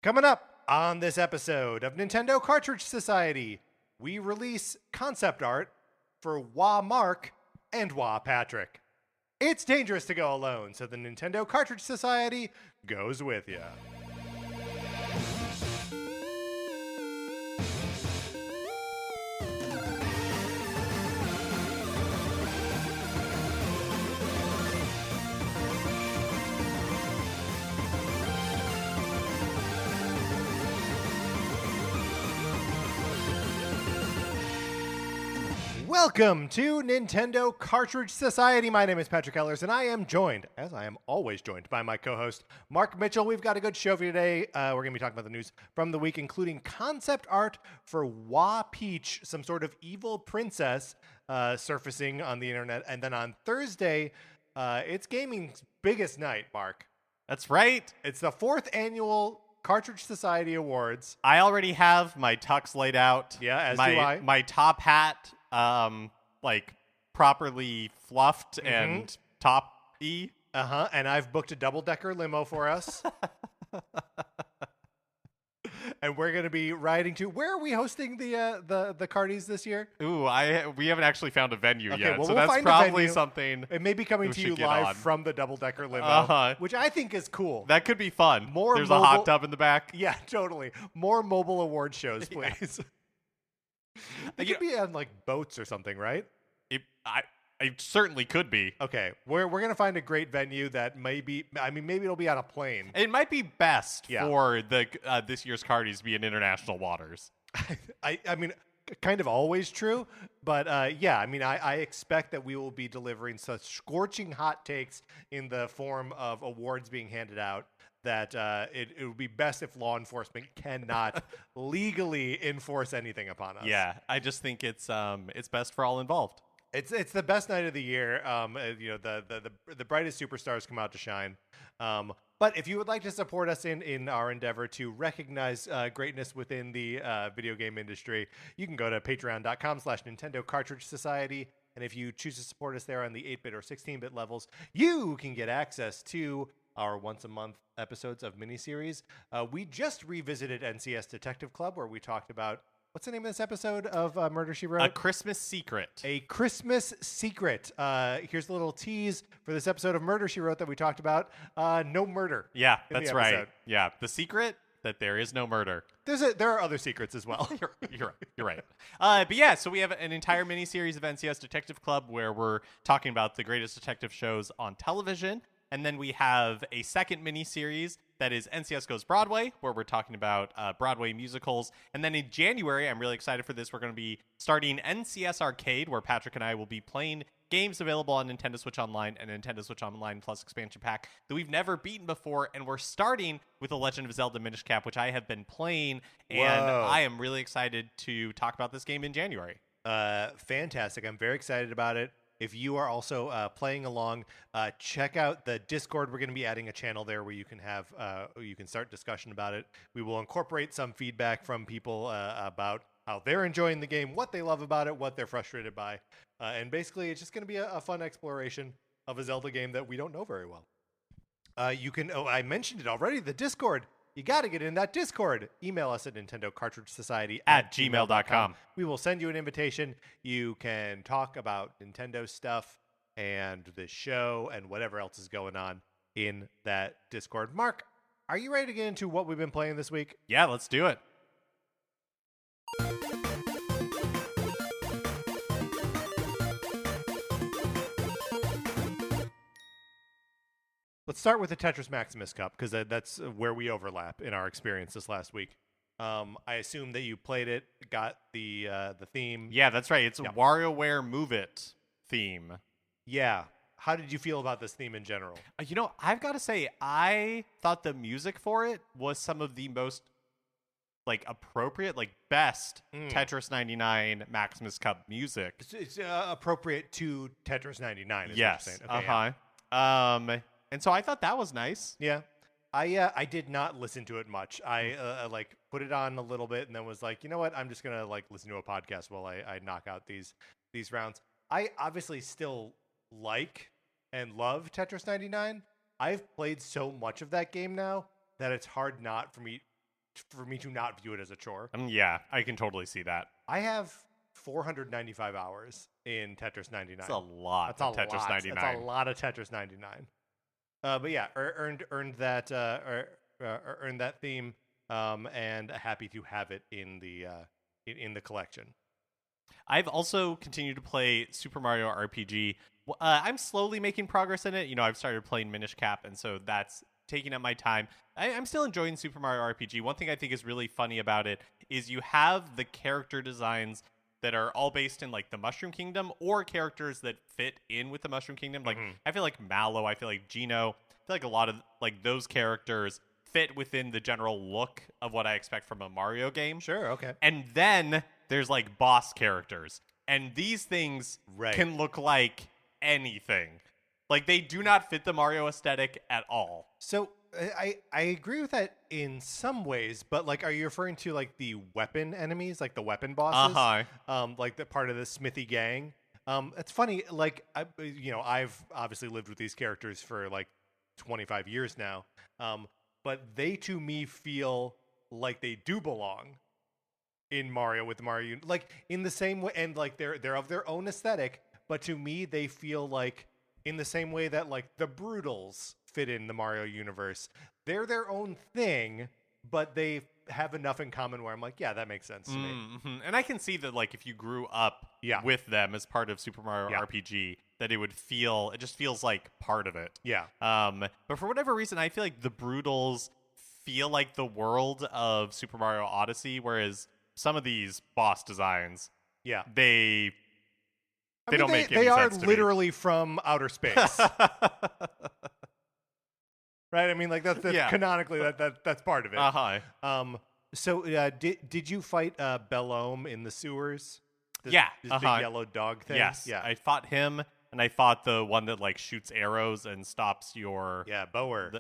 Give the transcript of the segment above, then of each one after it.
Coming up on this episode of Nintendo Cartridge Society, we release concept art for Wah Mark and Wah Patrick. It's dangerous to go alone, so the Nintendo Cartridge Society goes with ya. Welcome to Nintendo Cartridge Society. My name is Patrick Ellers, and I am joined, as I am always joined, by my co-host, Mark Mitchell. We've got a good show for you today. We're going to be talking about the news from the week, including concept art for Wapeach, some sort of evil princess surfacing on the internet. And then on Thursday, it's gaming's biggest night, Mark. That's right. It's the 4th annual Cartridge Society Awards. I already have my tux laid out. Yeah, as do I. My top hat, properly fluffed and top-y. And I've booked a double-decker limo for us. And we're going to be riding to... Where are we hosting the Carties this year? Ooh, we haven't actually found a venue yet, well, so we'll that's find probably a venue. something. It may be coming to you live from the double-decker limo, which I think is cool. That could be fun. There's a mobile... hot tub in the back. Yeah, totally. More mobile award shows, please. They could be on like boats or something, right? It certainly could be. Okay, we're gonna find a great venue that maybe it'll be on a plane. It might be best for the this year's Carties to be in international waters. I mean, kind of always true, but I expect that we will be delivering such scorching hot takes in the form of awards being handed out that it would be best if law enforcement cannot legally enforce anything upon us. Yeah, I just think it's best for all involved. It's the best night of the year. The brightest superstars come out to shine. But if you would like to support us in our endeavor to recognize greatness within the video game industry, you can go to patreon.com/Nintendo Cartridge Society. And if you choose to support us there on the 8-bit or 16-bit levels, you can get access to our once-a-month episodes of miniseries. We just revisited NCS Detective Club, where we talked about, what's the name of this episode of Murder, She Wrote? A Christmas Secret. A Christmas Secret. Here's a little tease for this episode of Murder, She Wrote that we talked about. No murder. Yeah, that's right. Yeah, the secret that there is no murder. There are other secrets as well. You're right. But yeah, so we have an entire mini-series of NCS Detective Club where we're talking about the greatest detective shows on television. And then we have a second mini-series that is NCS Goes Broadway, where we're talking about Broadway musicals. And then in January, I'm really excited for this, we're going to be starting NCS Arcade, where Patrick and I will be playing games available on Nintendo Switch Online and Nintendo Switch Online Plus expansion pack that we've never beaten before. And we're starting with The Legend of Zelda Minish Cap, which I have been playing. And I am really excited to talk about this game in January. Fantastic. I'm very excited about it. If you are also playing along, check out the Discord. We're going to be adding a channel there where you can have you can start discussion about it. We will incorporate some feedback from people about how they're enjoying the game, what they love about it, what they're frustrated by, and basically it's just going to be a fun exploration of a Zelda game that we don't know very well. You can. I mentioned it already. The Discord. You got to get in that Discord. Email us at Nintendo Cartridge Society at gmail.com. We will send you an invitation. You can talk about Nintendo stuff and the show and whatever else is going on in that Discord. Mark, are you ready to get into what we've been playing this week? Yeah, let's do it. Let's start with the Tetris Maximus Cup, because that's where we overlap in our experience this last week. I assume that you played it, got the theme. Yeah, that's right. It's a WarioWare Move It theme. Yeah. How did you feel about this theme in general? I've got to say, I thought the music for it was some of the most appropriate, best Tetris 99 Maximus Cup music. It's appropriate to Tetris 99. Is yes. What you're saying. Okay, And so I thought that was nice. Yeah. I did not listen to it much. I put it on a little bit and then was like, you know what? I'm just gonna listen to a podcast while I knock out these rounds. I obviously still like and love Tetris 99. I've played so much of that game now that it's hard not for me for me to not view it as a chore. Yeah, I can totally see that. I have 495 hours in Tetris 99. That's a lot of Tetris 99. That's a lot of Tetris 99. But yeah, earned that earned that theme, and happy to have it in the collection. I've also continued to play Super Mario RPG. I'm slowly making progress in it. You know, I've started playing Minish Cap, and so that's taking up my time. I'm still enjoying Super Mario RPG. One thing I think is really funny about it is you have the character designs that are all based in like the Mushroom Kingdom, or characters that fit in with the Mushroom Kingdom. Like I feel like Mallow, I feel like Geno, I feel like a lot of like those characters fit within the general look of what I expect from a Mario game. Sure, okay. And then there's like boss characters, and these things can look like anything. Like they do not fit the Mario aesthetic at all. So I agree with that in some ways, but like, are you referring to like the weapon enemies, like the weapon bosses? Like the part of the Smithy gang. It's funny. Like I've obviously lived with these characters for like 25 years now. But they to me feel like they do belong in Mario with Mario, like in the same way, and like they're of their own aesthetic. But to me, they feel like in the same way that like the Brutals fit in the Mario universe. They're their own thing, but they have enough in common where I'm like, yeah, that makes sense to me. And I can see that like if you grew up with them as part of Super Mario RPG, that it just feels like part of it. Yeah. But for whatever reason, I feel like the Brutals feel like the world of Super Mario Odyssey, whereas some of these boss designs, they don't make any sense to me. They are literally from outer space. Right? I mean, like that's canonically that's part of it. So did you fight Bellome in the sewers? This big yellow dog thing? Yes. Yeah. I fought him, and I fought the one that like shoots arrows and stops your Bower.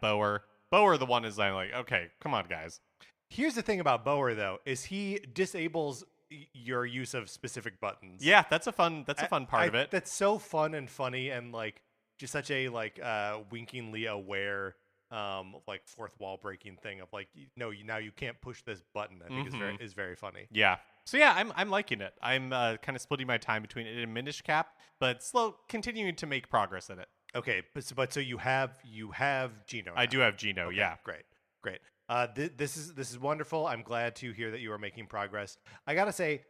Bower. Bower, the one is I'm like, okay, come on, guys. Here's the thing about Bower though, is he disables your use of specific buttons. Yeah, that's a fun part of it. That's so fun and funny, and like just such a like winkingly aware like fourth wall breaking thing of like, no, now you can't push this button. I think is very funny. Yeah. So yeah, I'm liking it. I'm kind of splitting my time between it and Minish Cap, but continuing to make progress in it. Okay, but so you have Geno now. I do have Geno. Okay, yeah. Great. This is wonderful. I'm glad to hear that you are making progress. I gotta say,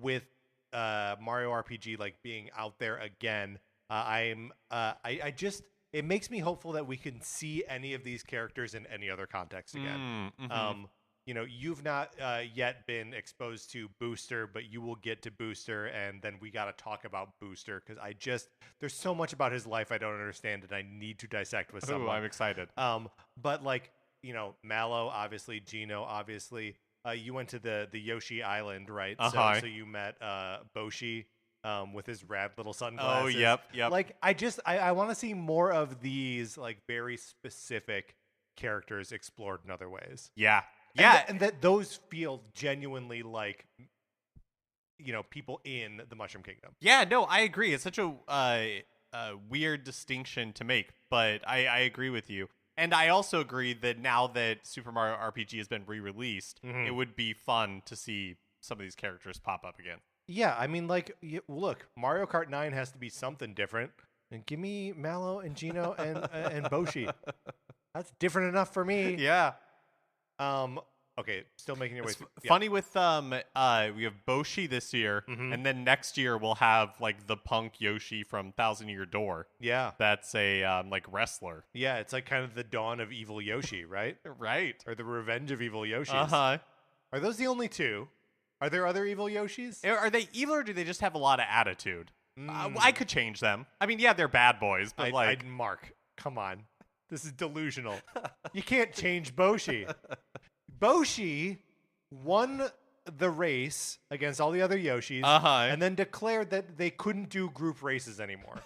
with Mario RPG like being out there again, it makes me hopeful that we can see any of these characters in any other context again. You've not yet been exposed to Booster, but you will get to Booster, and then we got to talk about Booster, because there's so much about his life I don't understand, and I need to dissect with someone. I'm excited. But like, Mallow, obviously, Geno, obviously. You went to the Yoshi Island, right? So you met Boshi with his rad little sunglasses. Oh, yep. Like, I want to see more of these like very specific characters explored in other ways. Yeah. And that those feel genuinely like, people in the Mushroom Kingdom. Yeah, no, I agree. It's such a weird distinction to make, but I agree with you. And I also agree that now that Super Mario RPG has been re-released, it would be fun to see some of these characters pop up again. Yeah, I mean, like, look, Mario Kart 9 has to be something different. And give me Mallow and Geno and Boshi. That's different enough for me. Yeah. Okay, still making your way through. Funny with we have Boshi this year, and then next year we'll have like the punk Yoshi from Thousand Year Door. Yeah, that's a like wrestler. Yeah, it's like kind of the dawn of evil Yoshi, right? Right. Or the revenge of evil Yoshis. Are those the only two? Are there other evil Yoshis? Are they evil, or do they just have a lot of attitude? I could change them. I mean, yeah, they're bad boys, but Mark, come on, this is delusional. You can't change Boshi. Boshi won the race against all the other Yoshis and then declared that they couldn't do group races anymore.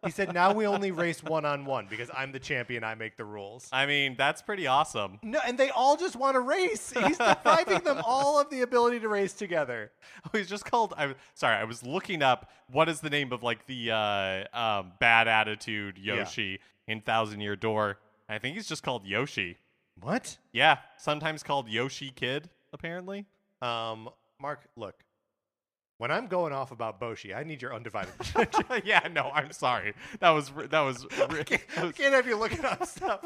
He said, now we only race one-on-one because I'm the champion, I make the rules. I mean, that's pretty awesome. No, and they all just want to race. He's depriving them all of the ability to race together. Oh, he's just called... I was looking up what is the name of like the bad attitude Yoshi in Thousand Year Door. I think he's just called Yoshi. What? Yeah, sometimes called Yoshi Kid, apparently. Mark, look. When I'm going off about Boshi, I need your undivided attention. Yeah, no, I'm sorry. That was I can't have you looking up stuff.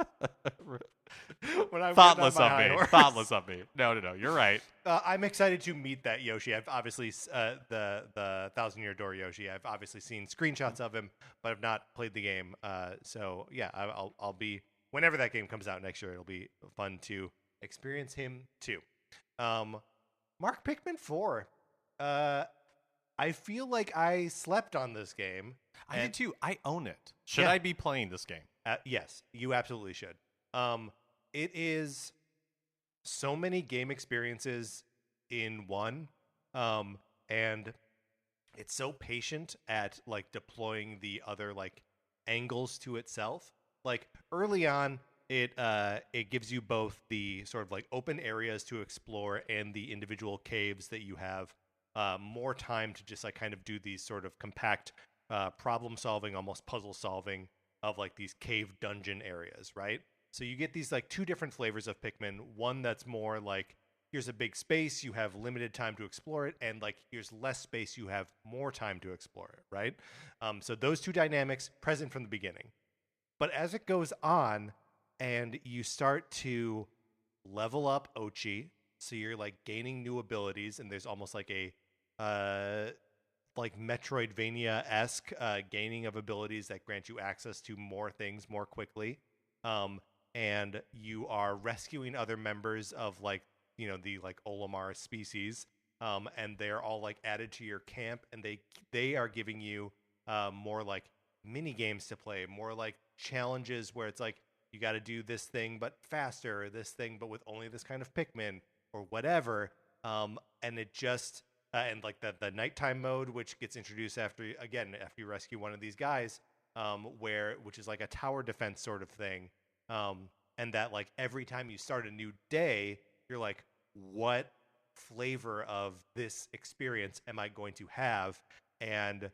When I'm thoughtless getting on of my me. high horse. Thoughtless of me. No, you're right. I'm excited to meet that Yoshi. I've obviously the Thousand-Year Door Yoshi. I've obviously seen screenshots of him, but I've not played the game. So yeah, I'll be whenever that game comes out next year. It'll be fun to experience him too. Mark, Pikmin 4. I feel like I slept on this game. I did too. I own it. Should Yeah. I be playing this game? Yes, you absolutely should. It is so many game experiences in one, and it's so patient at like deploying the other like angles to itself. Like early on, it gives you both the sort of like open areas to explore and the individual caves that you have more time to just like kind of do these sort of compact problem solving, almost puzzle solving of like these cave dungeon areas, right? So you get these like two different flavors of Pikmin. One that's more like here's a big space, you have limited time to explore it, and like here's less space, you have more time to explore it, right? So those two dynamics present from the beginning. But as it goes on and you start to level up Ochi, so you're like gaining new abilities, and there's almost like a like Metroidvania-esque gaining of abilities that grant you access to more things more quickly. And you are rescuing other members of like, you know, the like Olimar species. And they're all like added to your camp, and they are giving you more like mini games to play, more like challenges where it's like you got to do this thing but faster, or this thing but with only this kind of Pikmin or whatever. And it just and like the nighttime mode, which gets introduced after you rescue one of these guys, which is like a tower defense sort of thing. And that like every time you start a new day, you're like, what flavor of this experience am I going to have? And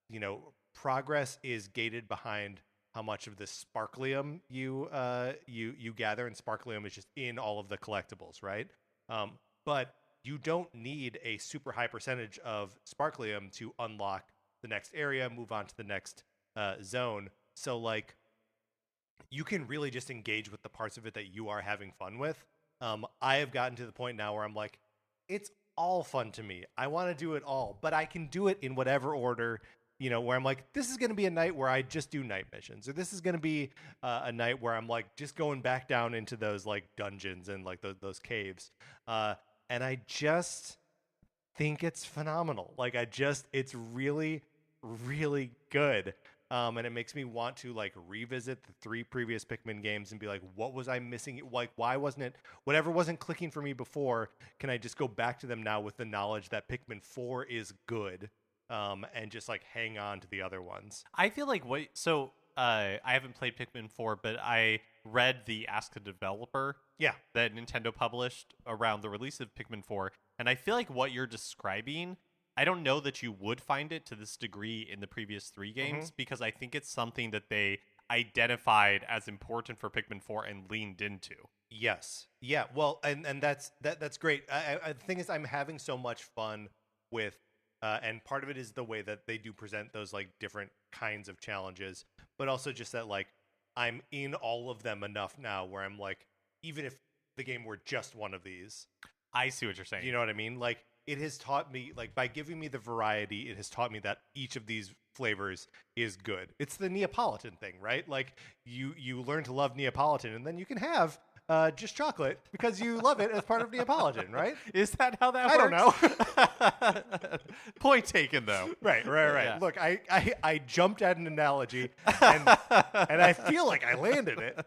you know, progress is gated behind how much of the sparklium you gather, and sparklium is just in all of the collectibles, right? But you don't need a super high percentage of sparklium to unlock the next area, move on to the next zone. So like you can really just engage with the parts of it that you are having fun with. I have gotten to the point now where I'm like, it's all fun to me. I want to do it all, but I can do it in whatever order, you know, where I'm like, this is going to be a night where I just do night missions, or this is going to be a night where I'm like just going back down into those like dungeons and like those caves. And I just think it's phenomenal. Like it's really, really good. And it makes me want to like revisit the 3 previous Pikmin games and be like, what was I missing? Like, why wasn't it, whatever wasn't clicking for me before, can I just go back to them now with the knowledge that Pikmin 4 is good, and just like hang on to the other ones? I feel like I haven't played Pikmin 4, but I read the Ask the Developer that Nintendo published around the release of Pikmin 4, and I feel like what you're describing, I don't know that you would find it to this degree in the previous 3 games, because I think it's something that they identified as important for Pikmin 4 and leaned into. Yes. Yeah. Well, and that's great. The thing is, I'm having so much fun with, and part of it is the way that they do present those like different kinds of challenges, but also just that like I'm in all of them enough now where I'm like, even if the game were just one of these, I see what you're saying. you know what I mean? Like it has taught me, like by giving me the variety, it has taught me that each of these flavors is good. It's the Neapolitan thing, right? Like you learn to love Neapolitan, and then you can have just chocolate because you love it as part of Neapolitan, right? Is that how that I works? don't know. Point taken, though. Right. Yeah. Look, I jumped at an analogy, and I feel like I landed it.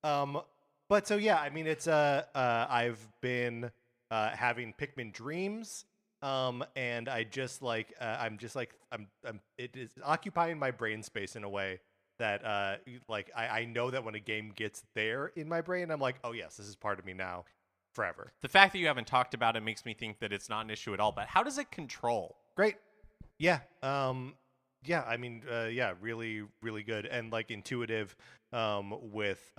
But so yeah, I mean, it's I've been having Pikmin dreams, and I just like I'm it is occupying my brain space in a way that like I know that when a game gets there in my brain, I'm like, oh yes, this is part of me now forever. The fact that you haven't talked about it makes me think that it's not an issue at all, but how does it control? Great. Yeah. Yeah, I mean, yeah, really, really good and like intuitive, with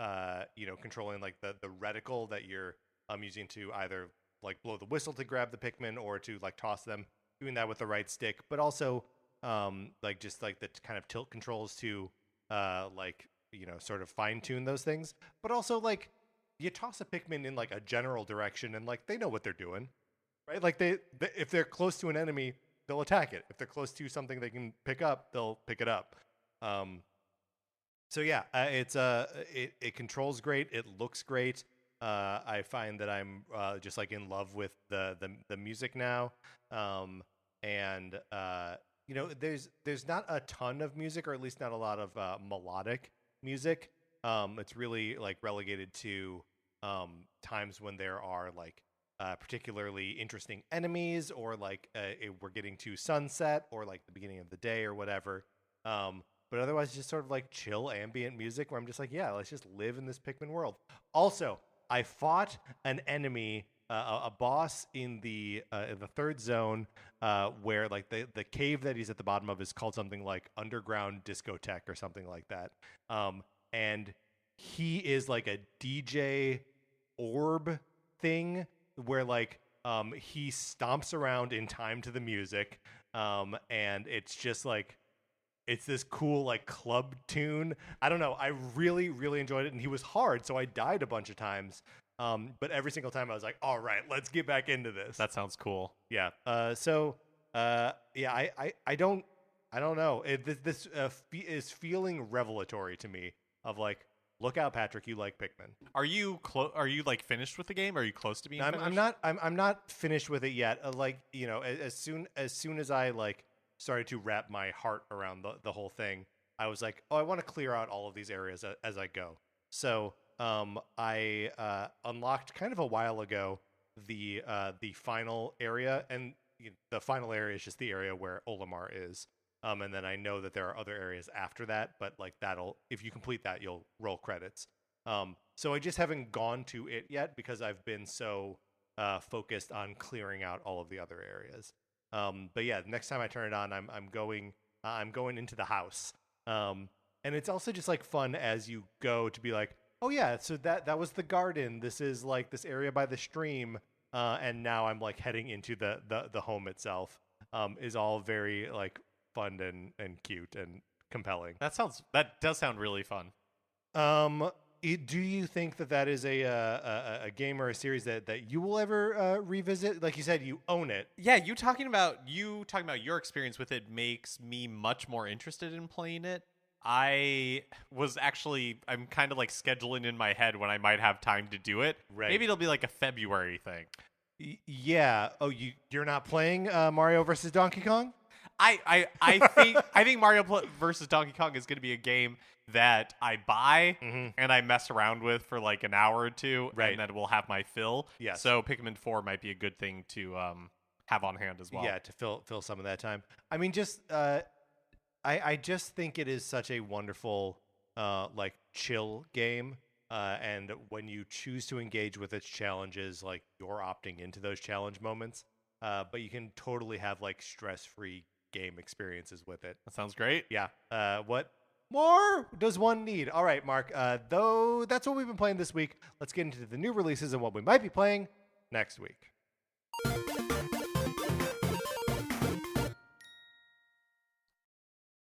controlling like the reticle that you're using to either like blow the whistle to grab the Pikmin or to like toss them, doing that with the right stick, but also like just like the kind of tilt controls to like sort of fine tune those things, but also like you toss a Pikmin in like a general direction and like they know what they're doing, right? Like they if they're close to an enemy, they'll attack it. If they're close to something they can pick up, they'll pick it up. Um, so yeah, it controls great. It looks great. I find that I'm just like in love with the music now. And there's not a ton of music, or at least not a lot of melodic music. It's really like relegated to times when there are like particularly interesting enemies, or like we're getting to sunset, or like the beginning of the day, or whatever. But otherwise, just sort of like chill ambient music where I'm just like, yeah, let's just live in this Pikmin world. Also, I fought an enemy, a boss in the third zone, where like the cave that he's at the bottom of is called something like Underground Discotheque or something like that. And he is like a DJ orb thing where like he stomps around in time to the music, and it's just like it's this cool like club tune. I don't know. I really, really enjoyed it, and he was hard, so I died a bunch of times. But every single time I was like, "All right, let's get back into this." That sounds cool. Yeah. Yeah. I don't know. This is feeling revelatory to me. Of like, look out, Patrick. You like Pikmin. Are you Are you like finished with the game? Are you close to being finished? I'm not. I'm not finished with it yet. Like as soon as I like started to wrap my heart around the whole thing, I was like, oh, I want to clear out all of these areas as I go. So I unlocked kind of a while ago the final area, and the final area is just the area where Olimar is. And then I know that there are other areas after that, but like if you complete that, you'll roll credits. So I just haven't gone to it yet because I've been so focused on clearing out all of the other areas. But yeah, next time I turn it on, I'm going into the house. And it's also just like fun as you go to be like, oh yeah, so that was the garden. This is like this area by the stream, and now I'm like heading into the home itself. Is all very like fun and cute and compelling. That does sound really fun. Do you think that is a game or a series that you will ever revisit? Like you said, you own it. Yeah, you talking about your experience with it makes me much more interested in playing it. I'm kind of like scheduling in my head when I might have time to do it. Right. Maybe it'll be like a February thing. Yeah. Oh, you're not playing Mario versus Donkey Kong? I think Mario versus Donkey Kong is going to be a game that I buy and I mess around with for like an hour or two, right, and then we'll have my fill. Yes. So Pikmin 4 might be a good thing to have on hand as well. Yeah, to fill some of that time. I mean, just I just think it is such a wonderful like chill game. And when you choose to engage with its challenges, like you're opting into those challenge moments. But you can totally have like stress-free game experiences with it. That sounds great. Yeah. What more does one need? All right, Mark. Though that's what we've been playing this week. Let's get into the new releases and what we might be playing next week.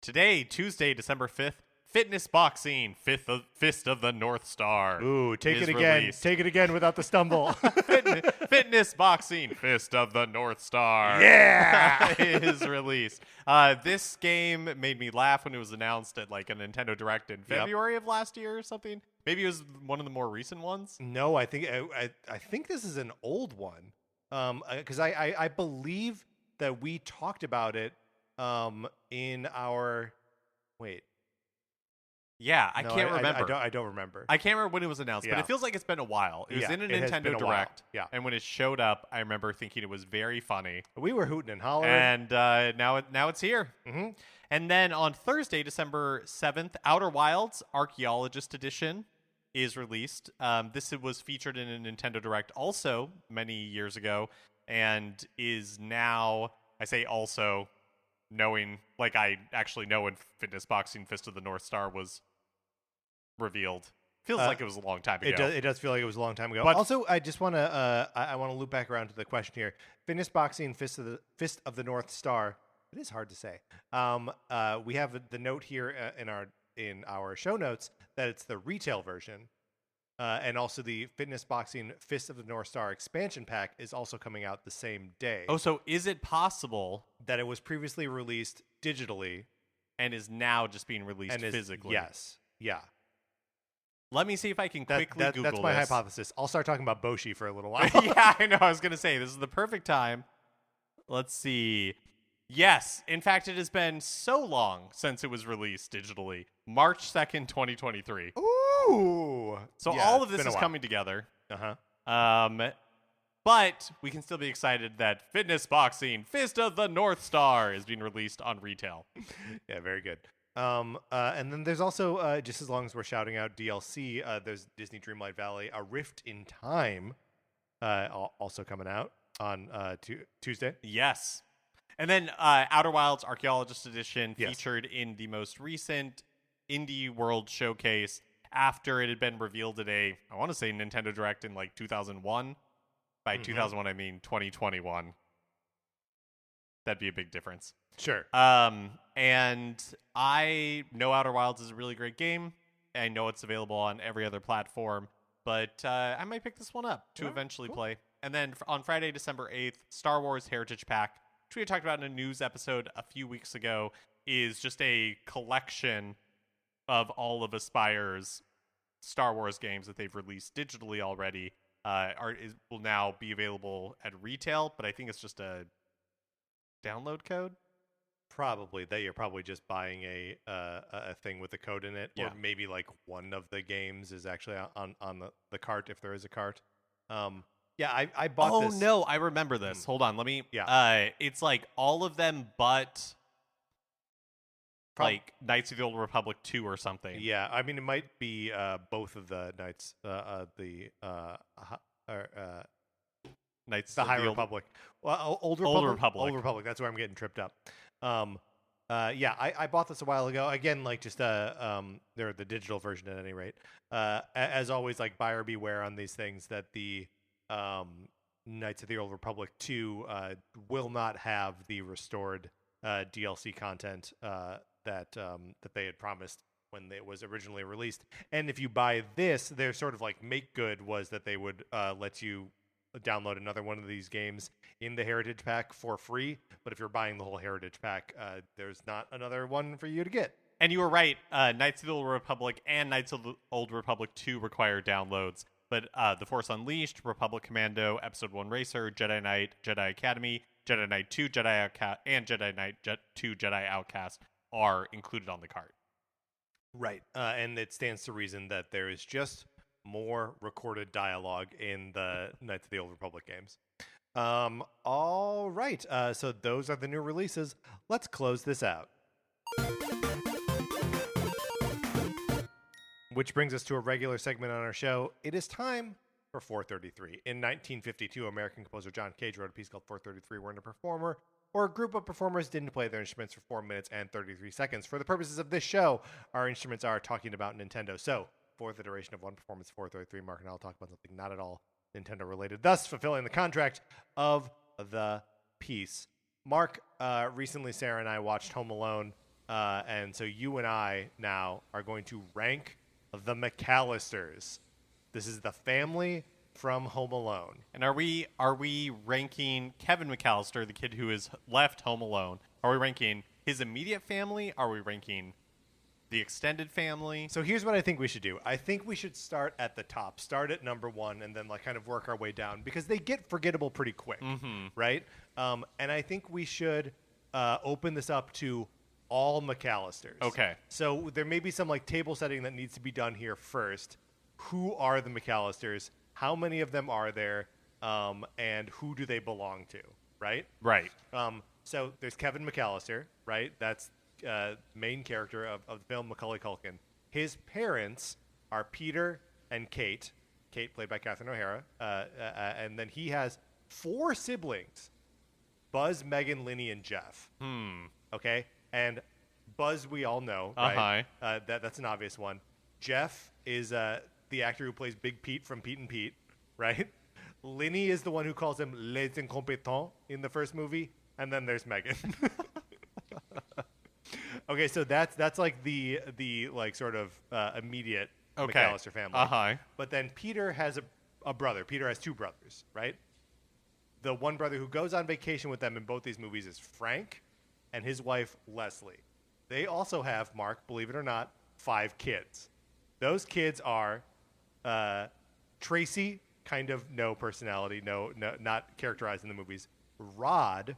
Today, Tuesday, December 5th, Fitness Boxing, Fist of the North Star. Ooh, take it again. Released. Take it again without the stumble. Fitness Boxing, Fist of the North Star. Yeah! is released. This game made me laugh when it was announced at like a Nintendo Direct in February of last year or something. Maybe it was one of the more recent ones. No, I think this is an old one. Because I believe that we talked about it in our wait. Yeah, I can't remember. I don't remember. I can't remember when it was announced, but it feels like it's been a while. It was in a Nintendo Direct. Yeah. And when it showed up, I remember thinking it was very funny. We were hooting and hollering. And now it's here. Mm-hmm. And then on Thursday, December 7th, Outer Wilds Archaeologist Edition is released. This was featured in a Nintendo Direct also many years ago and is now, I say also, knowing, like, I actually know when Fitness Boxing Fist of the North Star was revealed. Feels like it was a long time ago. It does feel like it was a long time ago. But also, I just want to I want to loop back around to the question here. Fitness Boxing Fist of the North Star. It is hard to say. We have the note here in our show notes that it's the retail version. And also the Fitness Boxing Fist of the North Star expansion pack is also coming out the same day. Oh, so is it possible that it was previously released digitally and is now just being released physically? Yes. Yeah. Let me see if I can quickly Google That's my this. hypothesis. I'll start talking about Boshi for a little while. Yeah, I know. I was going to say, this is the perfect time. Let's see. Yes. In fact, it has been so long since it was released digitally. March 2nd, 2023. Ooh. So yeah, all of this is coming together. Uh-huh. But we can still be excited that Fitness Boxing Fist of the North Star is being released on retail. Yeah, very good. And then there's also, just as long as we're shouting out DLC, there's Disney Dreamlight Valley, A Rift in Time, also coming out on Tuesday. Yes. And then Outer Wilds Archaeologist Edition Yes. featured in the most recent Indie World Showcase after it had been revealed at I want to say Nintendo Direct in like 2001. By 2001, I mean 2021. That'd be a big difference. Sure. And I know Outer Wilds is a really great game. I know it's available on every other platform, but I might pick this one up to eventually play. And then on Friday, December 8th, Star Wars Heritage Pack, which we had talked about in a news episode a few weeks ago, is just a collection of all of Aspire's Star Wars games that they've released digitally already. Will now be available at retail, but I think it's just a download code. Probably that you're probably just buying a thing with a code in it, or maybe like one of the games is actually on the cart if there is a cart. Yeah, I bought this. Oh no, I remember this. Hold on, let me. Yeah. It's like all of them, but like Knights of the Old Republic 2 or something. Yeah, I mean it might be both of the Knights, Knights the of High the Republic. Well, Old Republic. That's where I'm getting tripped up. Yeah, I bought this a while ago. Again, like just they're the digital version at any rate. As always, like buyer beware on these things that the Knights of the Old Republic 2 will not have the restored DLC content that they had promised when it was originally released. And if you buy this, their sort of like make good was that they would let you download another one of these games in the Heritage Pack for free. But if you're buying the whole Heritage Pack, there's not another one for you to get. And you were right. Knights of the Old Republic and Knights of the Old Republic 2 require downloads. But The Force Unleashed, Republic Commando, Episode 1 Racer, Jedi Knight, Jedi Academy, Jedi Knight 2, Jedi Outcast, and Jedi Knight 2, Jedi Outcast are included on the cart. Right. And it stands to reason that there is just more recorded dialogue in the Knights of the Old Republic games. All right. So those are the new releases. Let's close this out. Which brings us to a regular segment on our show. It is time for 433. In 1952, American composer John Cage wrote a piece called 433, wherein a performer or a group of performers didn't play their instruments for 4 minutes and 33 seconds. For the purposes of this show, our instruments are talking about Nintendo. So, for the duration of one performance, 433, Mark and I will talk about something not at all Nintendo related, thus fulfilling the contract of the piece. Mark, recently Sarah and I watched Home Alone, and so you and I now are going to rank the McAllisters. This is the family from Home Alone. And are we ranking Kevin McAllister, the kid who has left Home Alone? Are we ranking his immediate family? Are we ranking the extended family? So here's what I think we should do. I think we should start at the top, start at number one, and then like kind of work our way down because they get forgettable pretty quick, right? And I think we should open this up to all McAllisters. Okay. So there may be some like table setting that needs to be done here first. Who are the McAllisters? How many of them are there? And who do they belong to? Right? Right. So there's Kevin McAllister, right? That's main character of the film, Macaulay Culkin. His parents are Peter and Kate. Kate played by Catherine O'Hara. And then he has 4 siblings: Buzz, Megan, Linny, and Jeff. Okay, and Buzz we all know, right? That's an obvious one. Jeff is the actor who plays Big Pete from Pete and Pete, right? Linny is the one who calls him Les Incompetents in the first movie, and then there's Megan. Okay, so that's like the like sort of immediate McAllister family. But then Peter has a brother. Peter has two brothers, right? The one brother who goes on vacation with them in both these movies is Frank, and his wife Leslie. They also have, Mark, believe it or not, 5 kids. Those kids are Tracy, kind of no personality, no, not characterized in the movies. Rod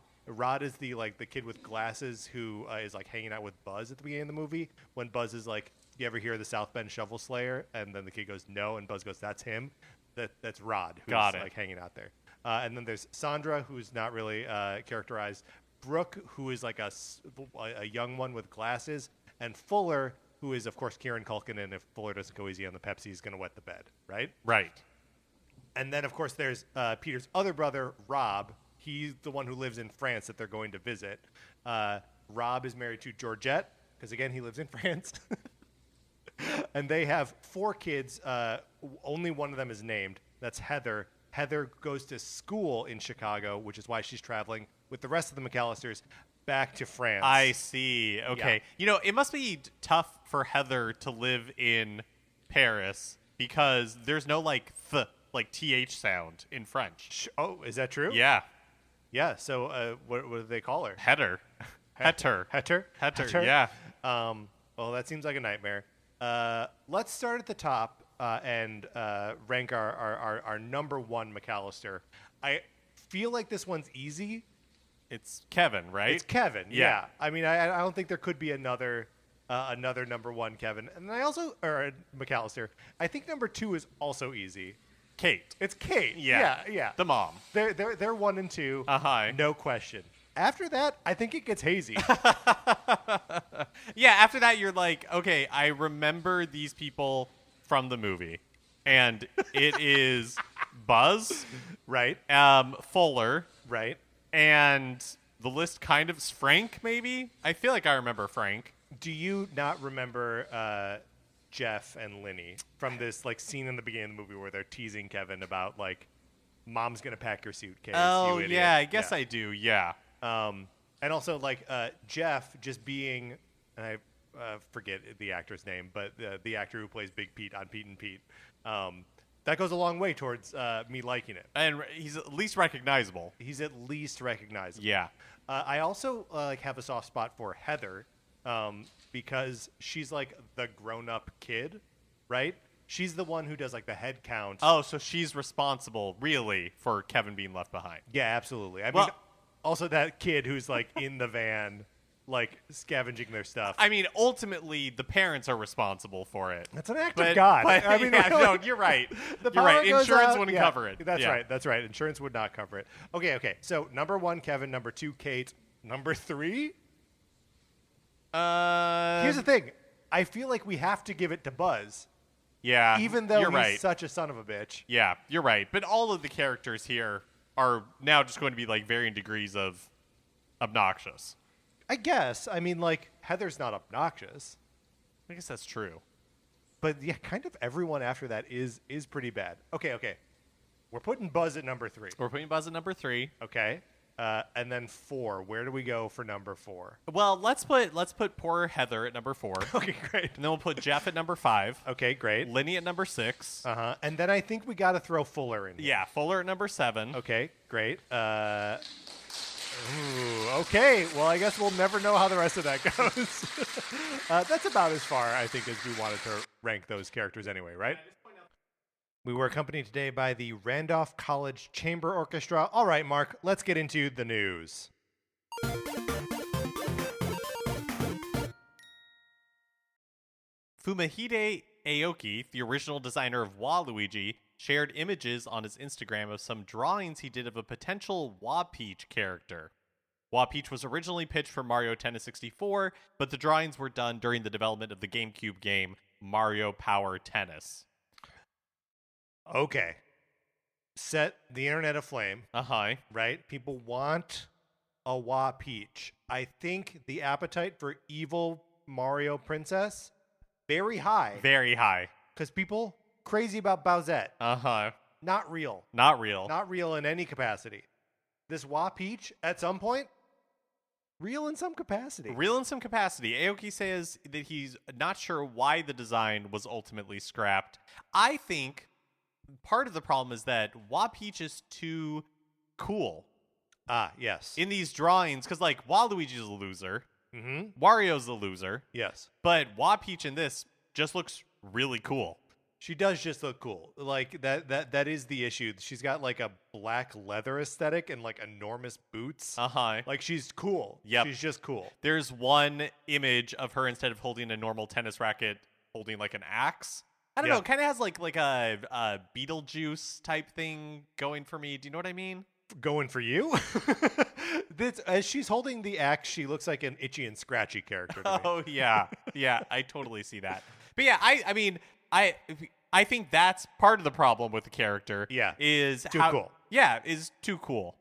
is the kid with glasses who is like hanging out with Buzz at the beginning of the movie. When Buzz is like, "You ever hear the South Bend Shovel Slayer?" And then the kid goes, "No," and Buzz goes, "That's him." That's Rod, who's like hanging out there. And then there's Sandra, who's not really characterized. Brooke, who is like a young one with glasses, and Fuller, who is of course Kieran Culkin. And if Fuller doesn't go easy on the Pepsi, he's going to wet the bed, right? Right. And then of course there's Peter's other brother, Rob. He's the one who lives in France that they're going to visit. Rob is married to Georgette, because again, he lives in France. And they have 4 kids. Only one of them is named. That's Heather. Heather goes to school in Chicago, which is why she's traveling with the rest of the McAllisters back to France. I see. Okay. Yeah. You know, it must be tough for Heather to live in Paris because there's no th sound in French. Oh, is that true? Yeah. Yeah. So what do they call her? Heather. Hetter. Yeah. Well, that seems like a nightmare. Let's start at the top and rank our number 1 McAllister. I feel like this one's easy. It's Kevin, right? It's Kevin. Yeah. I mean, I don't think there could be another number 1 Kevin. And McAllister. I think number 2 is also easy. Kate. It's Kate. Yeah. The mom. They're 1 and 2. No question. After that, I think it gets hazy. Yeah, after that, you're like, okay, I remember these people from the movie. And it is Buzz. Right. Fuller. Right. And the list kind of is Frank, maybe? I feel like I remember Frank. Do you not remember Jeff and Linny from this scene in the beginning of the movie where they're teasing Kevin about mom's gonna pack your suitcase? Oh, you idiot. yeah, I guess I do, yeah. And also Jeff just being, and I forget the actor's name, but the actor who plays Big Pete on Pete and Pete, that goes a long way towards me liking it. And he's at least recognizable. Yeah. I also have a soft spot for Heather because she's the grown-up kid, right? She's the one who does the head count. Oh, so she's responsible, really, for Kevin being left behind. Yeah, absolutely. I mean, also that kid who's in the van, scavenging their stuff. I mean, ultimately, the parents are responsible for it. That's an act of God. I mean, no, you're right. You're right. Insurance wouldn't cover it. That's right. Insurance would not cover it. Okay. So number 1, Kevin. Number 2, Kate. Number 3. Here's the thing. I feel like we have to give it to Buzz. Yeah. Even though he's such a son of a bitch. Yeah, you're right. But all of the characters here are now just going to be varying degrees of obnoxious. I guess. I mean, Heather's not obnoxious. I guess that's true. But yeah, kind of everyone after that is pretty bad. Okay. We're putting Buzz at number 3. Okay. And then 4. Where do we go for number 4? Well, let's put poor Heather at number 4. Okay, great. And then we'll put Jeff at number 5. Okay, great. Linny at number 6. And then I think we got to throw Fuller in here. Yeah, Fuller at number 7. Okay, great. Okay. Well, I guess we'll never know how the rest of that goes. That's about as far, I think, as we wanted to rank those characters anyway, right? We were accompanied today by the Randolph College Chamber Orchestra. All right, Mark, let's get into the news. Fumihide Aoki, the original designer of Waluigi, shared images on his Instagram of some drawings he did of a potential Wapeach character. Wapeach was originally pitched for Mario Tennis 64, but the drawings were done during the development of the GameCube game Mario Power Tennis. Okay. Set the internet aflame. Uh-huh. Right? People want a Wapeach. I think the appetite for evil Mario Princess very high Very high. because people crazy about Bowsette. Uh-huh. Not real. Not real. Not real in any capacity. This Wapeach, at some point, real in some capacity. Real in some capacity. Aoki says that he's not sure why the design was ultimately scrapped. I think part of the problem is that Wapeach is too cool Ah, yes. in these drawings, because, like, Waluigi's a loser, Mm-hmm. Wario's a loser, Yes. but Wapeach in this just looks really cool. She does just look cool. Like that is the issue. She's got like a black leather aesthetic and like enormous boots. Uh-huh. Like she's cool. Yep. She's just cool. There's one image of her, instead of holding a normal tennis racket, holding like an axe. I don't know, kind of has like a Beetlejuice type thing going for me. Do you know what I mean? Going for you? As she's holding the axe, she looks like an Itchy and Scratchy character to me. Oh yeah. Yeah, I totally see that. But yeah, I mean, I think that's part of the problem with the character. Yeah. Is Too how, cool. Yeah, is too cool.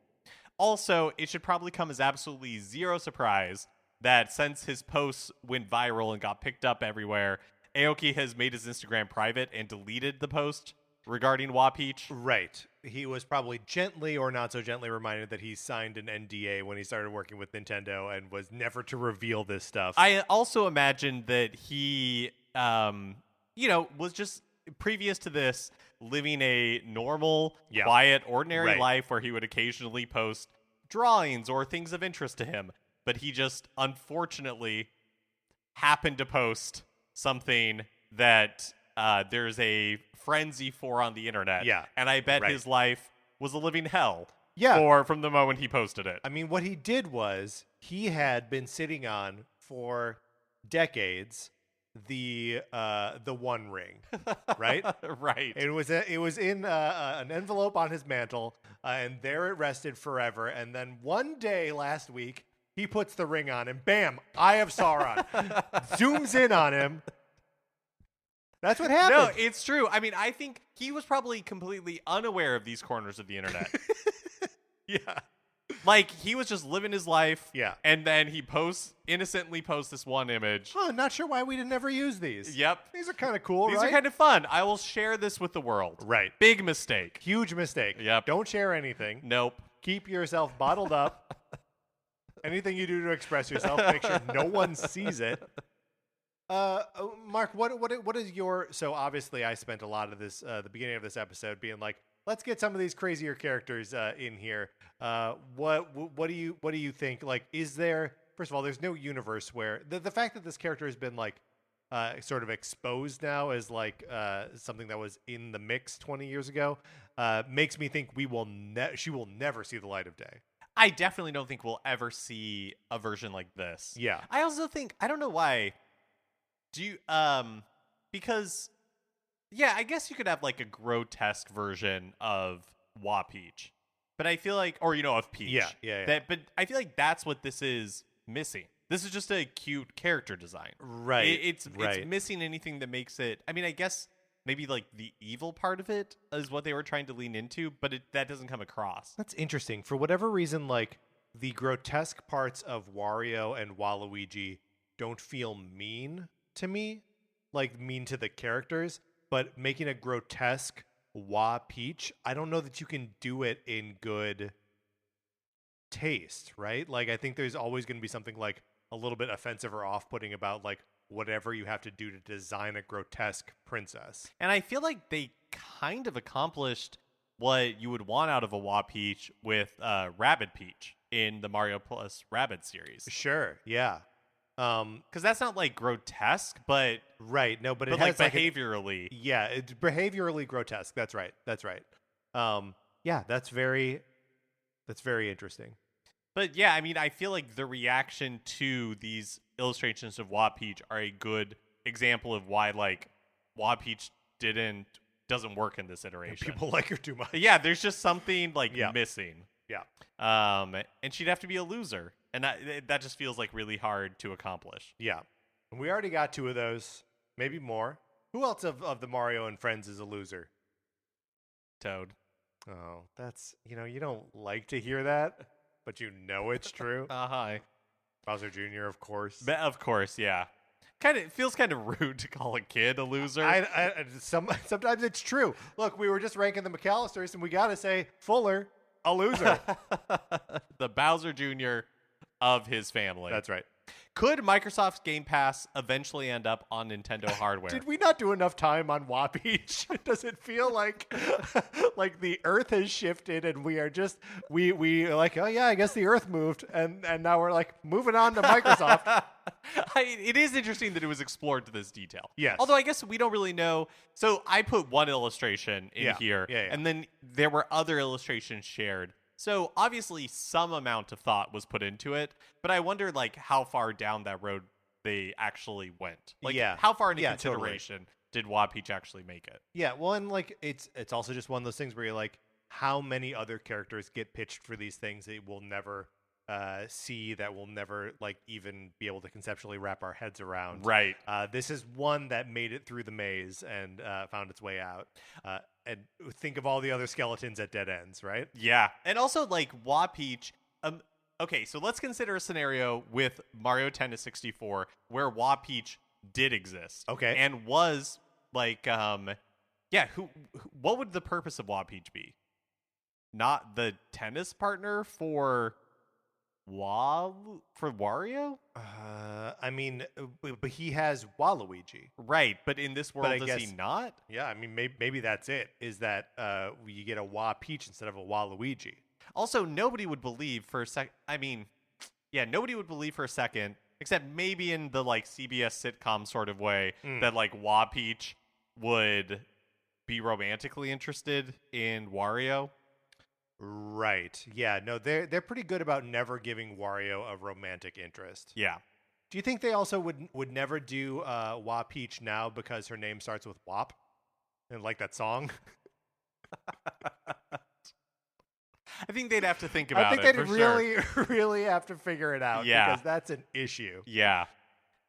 Also, it should probably come as absolutely zero surprise that since his posts went viral and got picked up everywhere, Aoki has made his Instagram private and deleted the post regarding Wapeach. Right. He was probably gently or not so gently reminded that he signed an NDA when he started working with Nintendo and was never to reveal this stuff. I also imagine that he, was just previous to this living a normal, quiet, ordinary life where he would occasionally post drawings or things of interest to him. But he just unfortunately happened to post something that there's a frenzy for on the internet. Yeah. And I bet his life was a living hell. Yeah. From the moment he posted it. I mean, what he did was he had been sitting on for decades the One Ring, right? Right. It was in an envelope on his mantle, and there it rested forever. And then one day last week, he puts the ring on, and bam, Eye of Sauron zooms in on him. That's what happened. No, it's true. I mean, I think he was probably completely unaware of these corners of the internet. Yeah. Like, he was just living his life. Yeah. And then he innocently posts this one image. Huh, not sure why we didn't ever use these. Yep. These are kind of cool, These right? are kind of fun. I will share this with the world. Right. Big mistake. Huge mistake. Yep. Don't share anything. Nope. Keep yourself bottled up. Anything you do to express yourself, make sure no one sees it. Mark, what is your? So obviously, I spent a lot of this, the beginning of this episode, being like, let's get some of these crazier characters in here. What do you think? Like, is there? First of all, there's no universe where the fact that this character has been like sort of exposed now as like something that was in the mix 20 years ago makes me think she will never see the light of day. I definitely don't think we'll ever see a version like this. Yeah. I also think, I don't know why. Because, yeah, I guess you could have like a grotesque version of Wapeach. But I feel like, or, of Peach. Yeah. But I feel like that's what this is missing. This is just a cute character design. Right. It's missing anything that makes it, I mean, I guess maybe like the evil part of it is what they were trying to lean into, but that doesn't come across. That's interesting. For whatever reason, like the grotesque parts of Wario and Waluigi don't feel mean to me, like mean to the characters, but making a grotesque Wapeach, I don't know that you can do it in good taste, right? Like I think there's always going to be something like a little bit offensive or off-putting about like whatever you have to do to design a grotesque princess. And I feel like they kind of accomplished what you would want out of a Wapeach with Rabid Peach in the Mario plus Rabid series. Sure, yeah. Because that's not like grotesque, but right, no, but it like has behaviorally. It's behaviorally grotesque. That's right. Yeah, that's very interesting. But yeah, I mean, I feel like the reaction to these illustrations of Wapeach are a good example of why like Wapeach doesn't work in this iteration. People like her too much. Yeah, there's just something like missing. Yeah. And she'd have to be a loser, and that just feels like really hard to accomplish. Yeah. And we already got 2 of those, maybe more. Who else of the Mario and Friends is a loser? Toad. Oh, that's, you don't like to hear that, but you know it's true. Hi. Bowser Jr., of course. Of course, yeah. It feels kind of rude to call a kid a loser. Sometimes it's true. Look, we were just ranking the McAllisters, and we got to say Fuller, a loser. The Bowser Jr. of his family. That's right. Could Microsoft's Game Pass eventually end up on Nintendo hardware? Did we not do enough time on Wapeach? Does it feel like like the Earth has shifted and we are just we like, oh yeah, I guess the Earth moved, and now we're like moving on to Microsoft. It is interesting that it was explored to this detail. Yes. Although I guess we don't really know. So I put one illustration in here, and then there were other illustrations shared. So obviously some amount of thought was put into it, but I wonder like how far down that road they actually went. Like how far into consideration did Wapeach actually make it? Yeah, well, and like it's also just one of those things where you're like, how many other characters get pitched for these things that we'll never see, that we'll never like even be able to conceptually wrap our heads around. Right. This is one that made it through the maze and found its way out. And think of all the other skeletons at dead ends, right? Yeah. And also like Wapeach. Okay, so let's consider a scenario with Mario Tennis 64 where Wapeach did exist. Okay. And was like, what would the purpose of Wapeach be? Not the tennis partner for Wario? I mean, but he has Waluigi. Right, but in this world, does he not? Yeah, I mean, maybe that's it, is that you get a Wapeach instead of a Waluigi. Also, nobody would believe for a second. I mean, yeah, nobody would believe for a second, except maybe in the like CBS sitcom sort of way, that like Wapeach would be romantically interested in Wario. Right. Yeah. No, they're pretty good about never giving Wario a romantic interest. Yeah. Do you think they also would never do Wapeach now because her name starts with Wap, and like that song? I think they'd have to think about it. I think they'd really have to figure it out. Yeah. Because that's an issue. Yeah,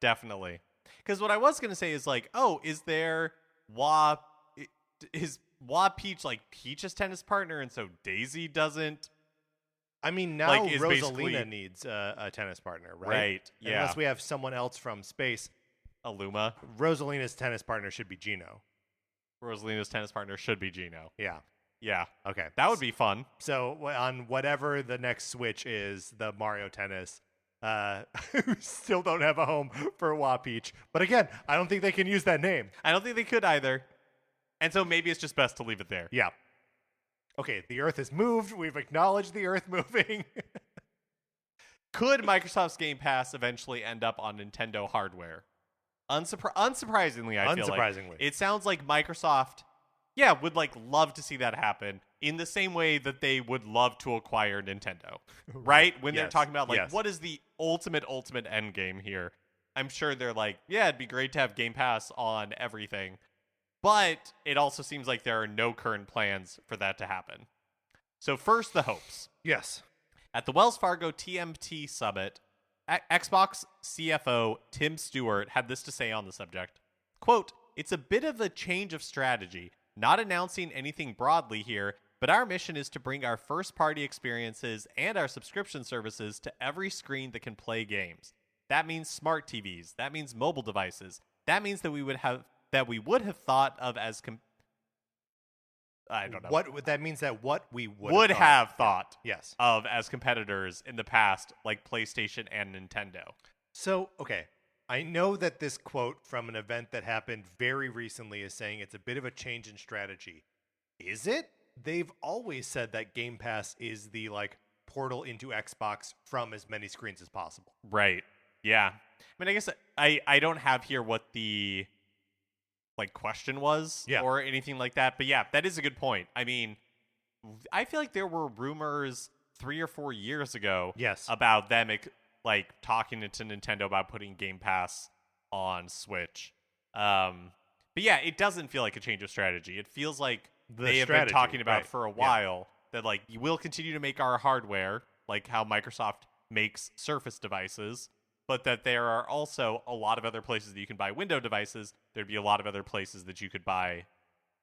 definitely. Because what I was going to say is like, is there is Wapeach like Peach's tennis partner, and so Daisy doesn't? I mean, now like, Rosalina needs a tennis partner, right? Right, yeah. Unless we have someone else from space. Illuma. Rosalina's tennis partner should be Gino. Rosalina's tennis partner should be Gino. Yeah. Yeah. Okay. That would be fun. So on whatever the next Switch is, the Mario Tennis, we still don't have a home for Wapeach. But again, I don't think they can use that name. I don't think they could either. And so maybe it's just best to leave it there. Yeah. Okay, the Earth has moved. We've acknowledged the Earth moving. Could Microsoft's Game Pass eventually end up on Nintendo hardware? Unsurprisingly, I feel like. It sounds like Microsoft, would like love to see that happen in the same way that they would love to acquire Nintendo, right? When they're talking about like, what is the ultimate end game here? I'm sure they're like, it'd be great to have Game Pass on everything. But it also seems like there are no current plans for that to happen. So first, the hopes. Yes. At the Wells Fargo TMT Summit, Xbox CFO Tim Stewart had this to say on the subject. Quote, "It's a bit of a change of strategy, not announcing anything broadly here, but our mission is to bring our first-party experiences and our subscription services to every screen that can play games. That means smart TVs. That means mobile devices. That means that we would have thought of as I don't know. That means that what we would have thought yes. of as competitors in the past, like PlayStation and Nintendo. So, okay. I know that this quote from an event that happened very recently is saying it's a bit of a change in strategy. Is it? They've always said that Game Pass is the like portal into Xbox from as many screens as possible. Right. Yeah. I mean, I guess I don't have here what the like question was or anything like that, but yeah, that is a good point. I mean, I feel like there were rumors 3 or 4 years ago about them like talking to Nintendo about putting Game Pass on Switch. But yeah, it doesn't feel like a change of strategy. It feels like they have been talking about for a while that like you will continue to make our hardware, like how Microsoft makes Surface devices, but that there are also a lot of other places that you can buy Windows devices. There'd be a lot of other places that you could play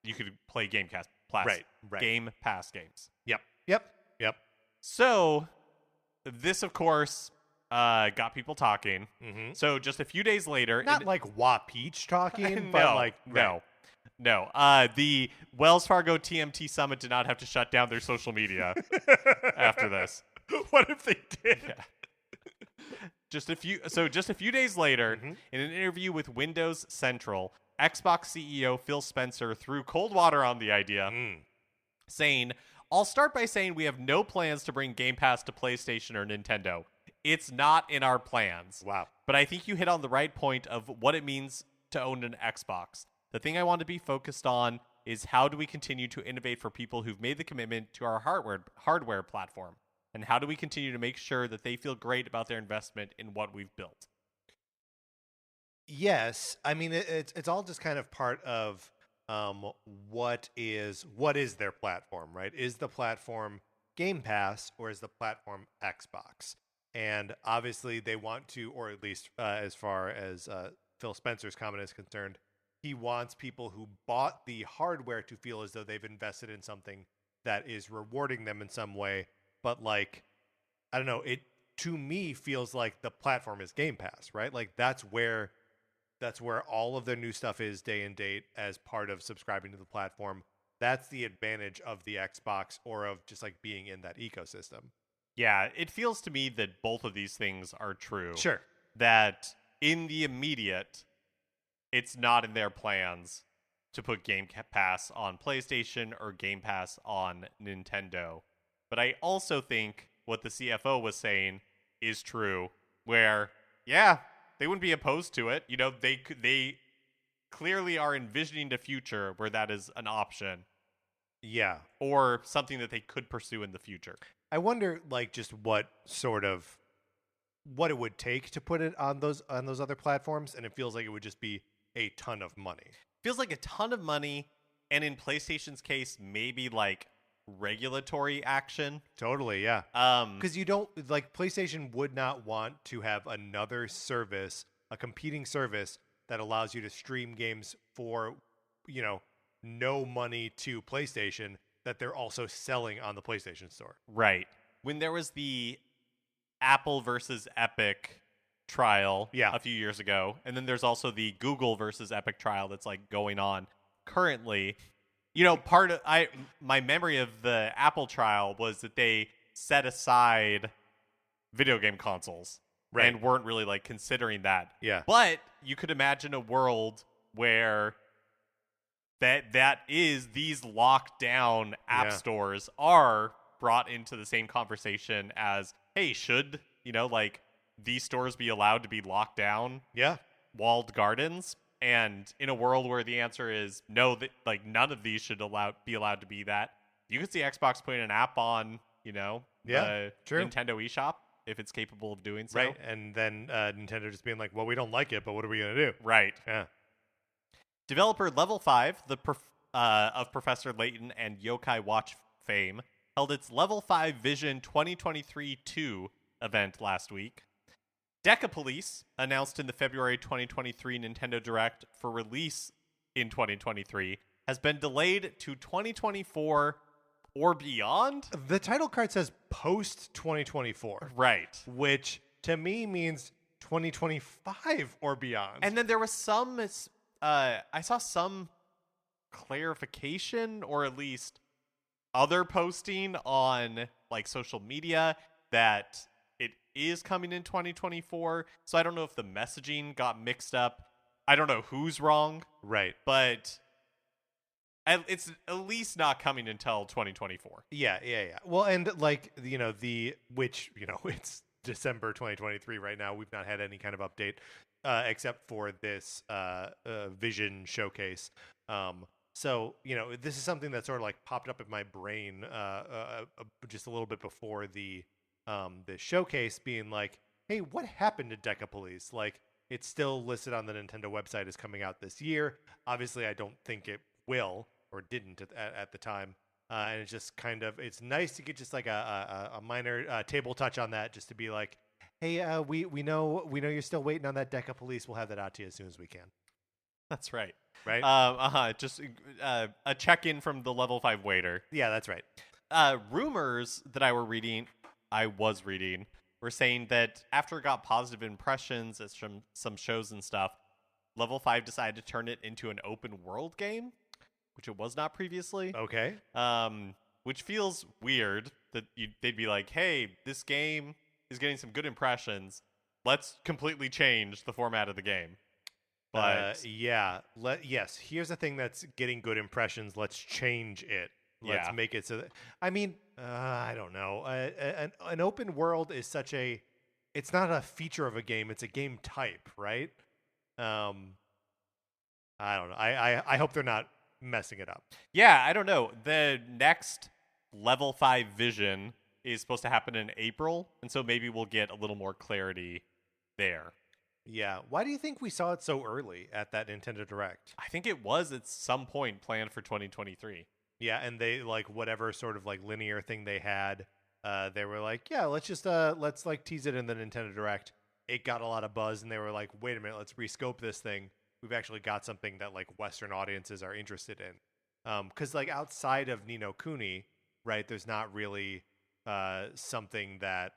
Game Pass Right. Game Pass games. Yep. So this, of course, got people talking. Mm-hmm. So just a few days later, Not like Wapeach talking, no, but like no. The Wells Fargo TMT Summit did not have to shut down their social media after this. What if they did? Yeah. Just a few days later, in an interview with Windows Central, Xbox CEO Phil Spencer threw cold water on the idea, saying, "I'll start by saying we have no plans to bring Game Pass to PlayStation or Nintendo. It's not in our plans." Wow. But I think you hit on the right point of what it means to own an Xbox. The thing I want to be focused on is how do we continue to innovate for people who've made the commitment to our hardware platform? And how do we continue to make sure that they feel great about their investment in what we've built? Yes, I mean it's all just kind of part of what is their platform, right? Is the platform Game Pass or is the platform Xbox? And obviously they want to, or at least as far as Phil Spencer's comment is concerned, he wants people who bought the hardware to feel as though they've invested in something that is rewarding them in some way. But like, I don't know, it to me feels like the platform is Game Pass, right? Like that's where all of their new stuff is day and date as part of subscribing to the platform. That's the advantage of the Xbox or of just like being in that ecosystem. Yeah, it feels to me that both of these things are true. Sure. That in the immediate, it's not in their plans to put Game Pass on PlayStation or Game Pass on Nintendo. But I also think what the CFO was saying is true, where, yeah, they wouldn't be opposed to it. You know, they clearly are envisioning the future where that is an option. Yeah. Or something that they could pursue in the future. I wonder, like, just what it would take to put it on those other platforms, and it feels like it would just be a ton of money. Feels like a ton of money, and in PlayStation's case, maybe like regulatory action. Totally, yeah. Because you don't like PlayStation would not want to have another service, a competing service that allows you to stream games for, you know, no money to PlayStation that they're also selling on the PlayStation Store. Right. When there was the Apple versus Epic trial a few years ago, and then there's also the Google versus Epic trial that's like going on currently. You know, my memory of the Apple trial was that they set aside video game consoles and weren't really like considering that. Yeah. But you could imagine a world where that is these locked down app stores are brought into the same conversation as, hey, should, you know, like these stores be allowed to be locked down? Yeah. Walled gardens? And in a world where the answer is no, that like none of these should be allowed to be that, you could see Xbox putting an app on, you know, the Nintendo eShop if it's capable of doing so. Right, and then Nintendo just being like, well, we don't like it, but what are we going to do? Right. Yeah. Developer Level 5, of Professor Layton and Yokai Watch fame, held its Level 5 Vision 2023-2 event last week. Decapolice, announced in the February 2023 Nintendo Direct for release in 2023, has been delayed to 2024 or beyond. The title card says post 2024. Right. Which to me means 2025 or beyond. And then there was some, I saw some clarification or at least other posting on like social media that it is coming in 2024. So I don't know if the messaging got mixed up. I don't know who's wrong. Right. But it's at least not coming until 2024. Yeah. Well, and like, you know, it's December 2023 right now. We've not had any kind of update except for this Vision showcase. So, you know, this is something that sort of like popped up in my brain just a little bit before the showcase, being like, hey, what happened to Decapolice? Like, it's still listed on the Nintendo website as coming out this year. Obviously, I don't think it will or didn't at the time. And it's just kind of, it's nice to get just like a minor table touch on that, just to be like, hey, we know you're still waiting on that Decapolice. We'll have that out to you as soon as we can. That's right. Right? Just a check-in from the Level 5 waiter. Yeah, that's right. Rumors that I were reading I was reading were saying that after it got positive impressions at some shows and stuff, Level 5 decided to turn it into an open world game, which it was not previously. Okay. Which feels weird that they'd be like, hey, this game is getting some good impressions. Let's completely change the format of the game. But yes. Here's the thing that's getting good impressions. Let's change it. Let's make it so that, I mean, I don't know. An open world is it's not a feature of a game. It's a game type, right? I don't know. I hope they're not messing it up. Yeah, I don't know. The next Level 5 vision is supposed to happen in April, and so maybe we'll get a little more clarity there. Yeah. Why do you think we saw it so early at that Nintendo Direct? I think it was at some point planned for 2023. Yeah, and they whatever sort of linear thing they had, they were like, yeah, let's tease it in the Nintendo Direct. It got a lot of buzz, and they were like, wait a minute, let's rescope this thing. We've actually got something that Western audiences are interested in. Because outside of Ni no Kuni, right, there's not really something that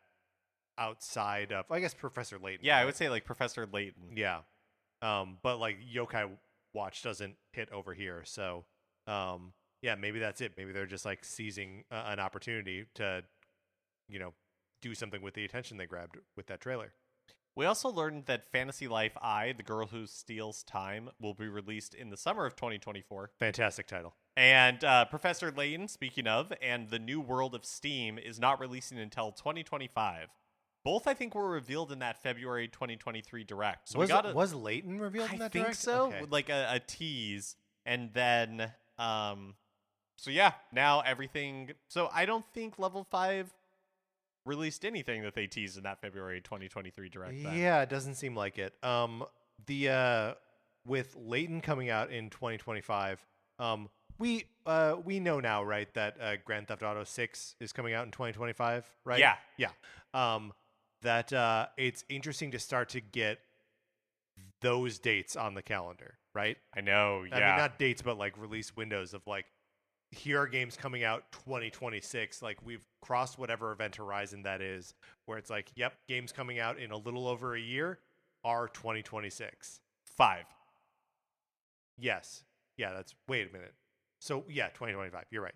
outside of, I guess, Professor Layton. Yeah, right? I would say Professor Layton. Yeah. But Yokai Watch doesn't hit over here, so yeah, maybe that's it. Maybe they're just seizing an opportunity to, do something with the attention they grabbed with that trailer. We also learned that Fantasy Life I, The Girl Who Steals Time, will be released in the summer of 2024. Fantastic title. And Professor Layton, speaking of, and The New World of Steam is not releasing until 2025. Both, I think, were revealed in that February 2023 Direct. So was Layton revealed in that Direct? I think so, okay. With a tease. And then, so yeah, now everything. So I don't think Level 5 released anything that they teased in that February 2023 Direct. Yeah, it doesn't seem like it. With Layton coming out in 2025, we know now, right, that Grand Theft Auto 6 is coming out in 2025, right? Yeah. That it's interesting to start to get those dates on the calendar, right? I know, yeah. I mean, not dates, but release windows of here are games coming out 2026. We've crossed whatever event horizon that is, where it's yep, games coming out in a little over a year are 2026. 5. Yes. Yeah, wait a minute. So, yeah, 2025. You're right.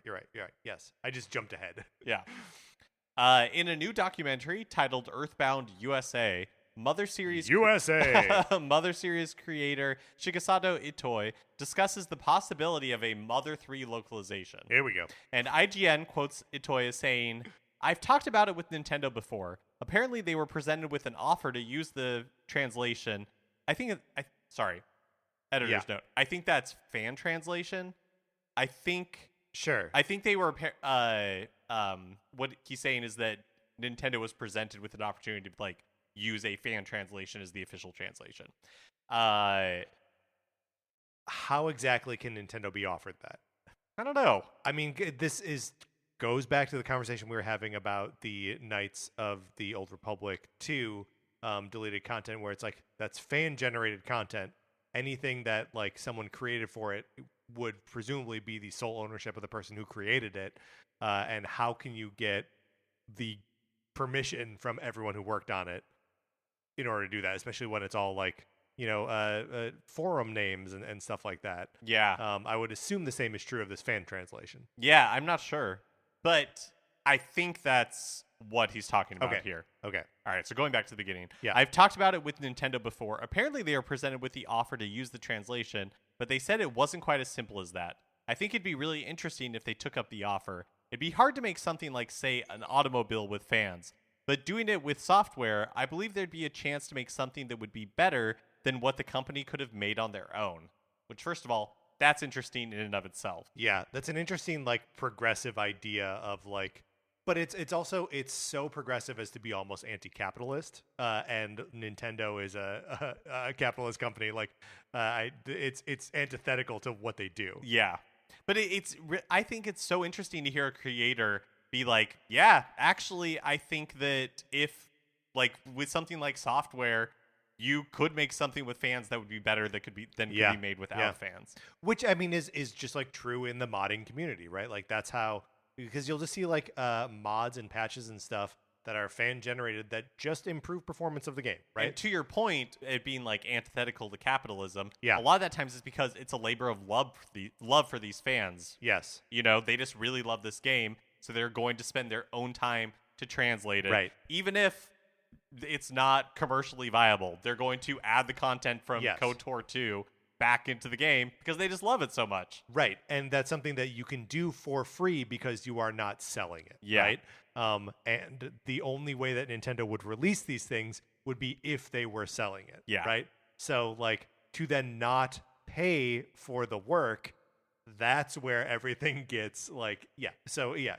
Yes. I just jumped ahead. Yeah. In a new documentary titled Earthbound USA, Mother Series creator Shigesato Itoi discusses the possibility of a Mother 3 localization. Here we go. And IGN quotes Itoi as saying, "I've talked about it with Nintendo before. Apparently they were presented with an offer to use the translation. Editor's note. I think that's fan translation. Sure. I think they were what he's saying is that Nintendo was presented with an opportunity to use a fan translation as the official translation. How exactly can Nintendo be offered that? I don't know. I mean, goes back to the conversation we were having about the Knights of the Old Republic 2 deleted content, where it's that's fan-generated content. Anything that someone created for it would presumably be the sole ownership of the person who created it. And how can you get the permission from everyone who worked on it in order to do that, especially when it's all forum names and stuff like that. Yeah. I would assume the same is true of this fan translation. Yeah, I'm not sure. But I think that's what he's talking about here. Okay. All right, so going back to the beginning. Yeah. I've talked about it with Nintendo before. Apparently they were presented with the offer to use the translation, but they said it wasn't quite as simple as that. I think it'd be really interesting if they took up the offer. It'd be hard to make something like, say, an automobile with fans. But doing it with software, I believe there'd be a chance to make something that would be better than what the company could have made on their own. Which, first of all, that's interesting in and of itself. Yeah, that's an interesting, progressive idea of, but it's also so progressive as to be almost anti-capitalist, and Nintendo is a capitalist company. It's antithetical to what they do. Yeah, but I think it's so interesting to hear a creator be like, yeah, actually, I think that if with something like software, you could make something with fans that would be better could be made without fans. Which, I mean, is just true in the modding community, right? That's how. Because you'll just see mods and patches and stuff that are fan generated that just improve performance of the game, right? And to your point, it being like antithetical to capitalism, Yeah. a lot of that times is because it's a labor of love for these fans. Yes. They just really love this game, so they're going to spend their own time to translate it. Right. Even if it's not commercially viable, they're going to add the content from Yes. KOTOR 2 back into the game because they just love it so much. Right. And that's something that you can do for free because you are not selling it. Yeah. Right. And the only way that Nintendo would release these things would be if they were selling it. Yeah. Right. So, like, to then not pay for the work, that's where everything gets like, yeah. So, yeah,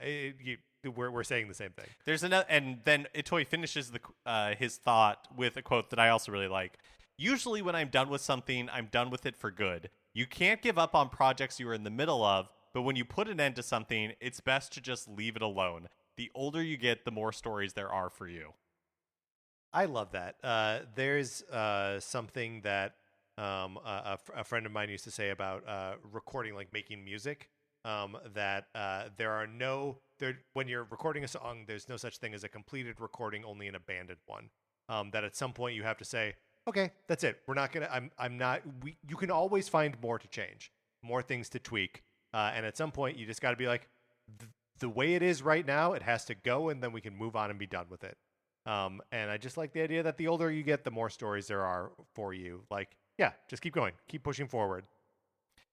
we're saying the same thing. There's another, and then Itoi finishes his thought with a quote that I also really like. Usually when I'm done with something, I'm done with it for good. You can't give up on projects you are in the middle of, but when you put an end to something, it's best to just leave it alone. The older you get, the more stories there are for you. I love that. There's something that a friend of mine used to say about recording, like making music, that when you're recording a song, there's no such thing as a completed recording, only an abandoned one. That at some point you have to say, okay, that's it. We're not gonna. You can always find more to change, more things to tweak, and at some point you just got to be like, the way it is right now, it has to go, and then we can move on and be done with it. And I just like the idea that the older you get, the more stories there are for you. Like, yeah, just keep going, keep pushing forward.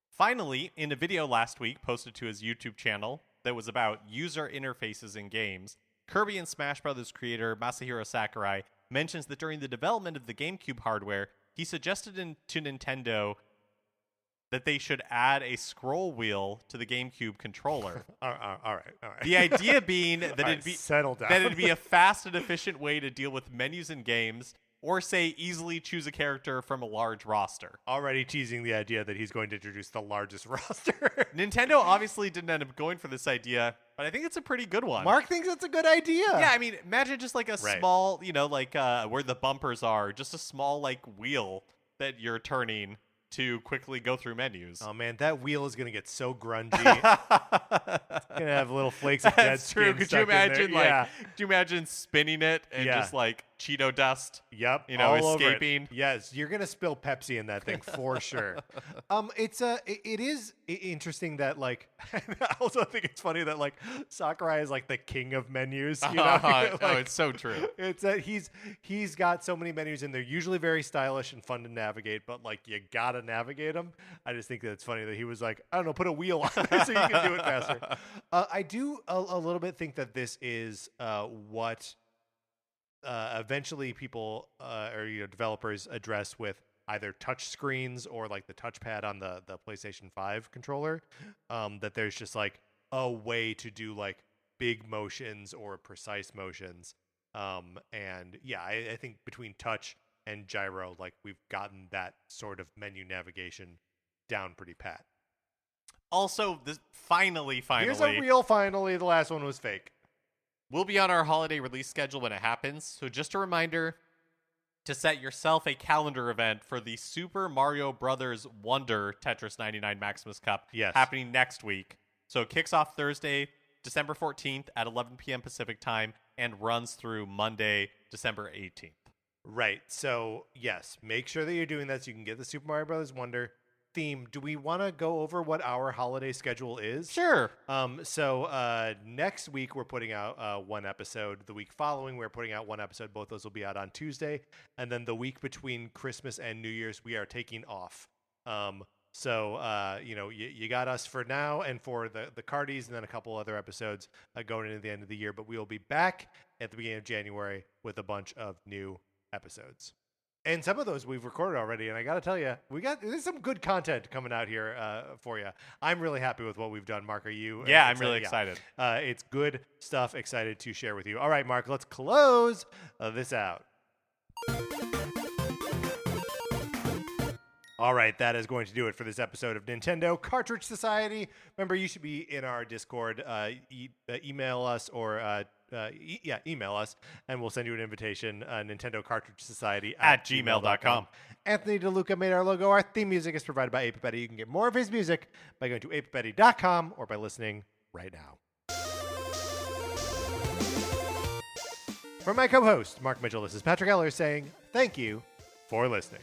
Finally, in a video last week posted to his YouTube channel that was about user interfaces in games, Kirby and Smash Bros. Creator Masahiro Sakurai mentions that during the development of the GameCube hardware, he suggested to Nintendo that they should add a scroll wheel to the GameCube controller. All right. The idea being that settle down. that it'd be a fast and efficient way to deal with menus in games, or say easily choose a character from a large roster. Already teasing the idea that he's going to introduce the largest roster. Nintendo obviously didn't end up going for this idea, but I think it's a pretty good one. Mark thinks it's a good idea. Yeah, I mean, imagine just like a small, like where the bumpers are, just a small like wheel that you're turning to quickly go through menus. Oh man, that wheel is gonna get so grungy. It's gonna have little flakes of dead That's true. skin Could stuck you in there. imagine could you imagine spinning it and just like Cheeto dust? Yep. Escaping. Over it. Yes, you're gonna spill Pepsi in that thing for sure. It is interesting that like I also think it's funny that like Sakurai is like the king of menus. You know? It's so true. It's that he's got so many menus and they're usually very stylish and fun to navigate, but like you gotta navigate them. I just think that it's funny that he was like, I don't know, put a wheel on there so you can do it faster. I do a little bit think that this is what eventually people or developers address with either touch screens or like the touchpad on the PlayStation 5 controller, that there's just like a way to do like big motions or precise motions. And yeah, I think between touch and gyro, like we've gotten that sort of menu navigation down pretty pat. Also, finally. Here's a real finally. The last one was fake. We'll be on our holiday release schedule when it happens. So just a reminder to set yourself a calendar event for the Super Mario Brothers Wonder Tetris 99 Maximus Cup happening next week. So it kicks off Thursday, December 14th at 11 p.m. Pacific time and runs through Monday, December 18th. Right. So, yes, make sure that you're doing that so you can get the Super Mario Brothers Wonder theme. Do we want to go over what our holiday schedule is? Sure. So next week we're putting out one episode. The week following we're putting out one episode. Both those will be out on Tuesday. And then the week between Christmas and New Year's we are taking off. So you got us for now and for the Cardies and then a couple other episodes going into the end of the year. But we will be back at the beginning of January with a bunch of new episodes. And some of those we've recorded already, and I got to tell you, there's some good content coming out here for you. I'm really happy with what we've done, Mark. Are you? Yeah, I'm really excited. It's good stuff. Excited to share with you. All right, Mark, let's close this out. All right, that is going to do it for this episode of Nintendo Cartridge Society. Remember, you should be in our Discord. Email us or email us, and we'll send you an invitation. Nintendo Cartridge Society at gmail.com. Anthony DeLuca made our logo. Our theme music is provided by Apepetti. You can get more of his music by going to apepetti.com or by listening right now. For my co-host, Mark Mitchell, this is Patrick Eller saying thank you for listening.